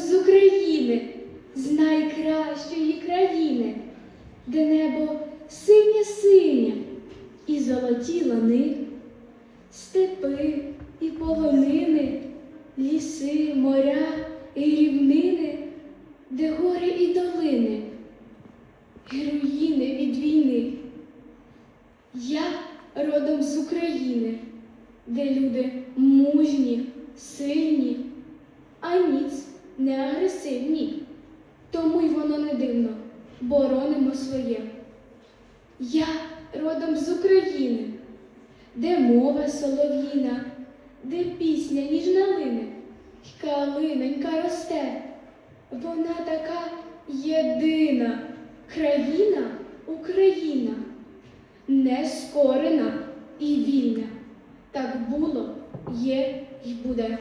з України, з найкращої країни, де небо синє-синє і золоті лани, степи і полонини, ліси, моря і рівнини, де гори і долини, і руїни від війни. Я родом з України, де люди мужні, сильні, а ніц не агресивні. Тому й воно не дивно, боронимо своє. Я родом з України, де мова солов'їна, де пісня ніжна лине, й калинонька росте. Вона така єдина країна Україна, нескорена і вільна. Так було, є й буде.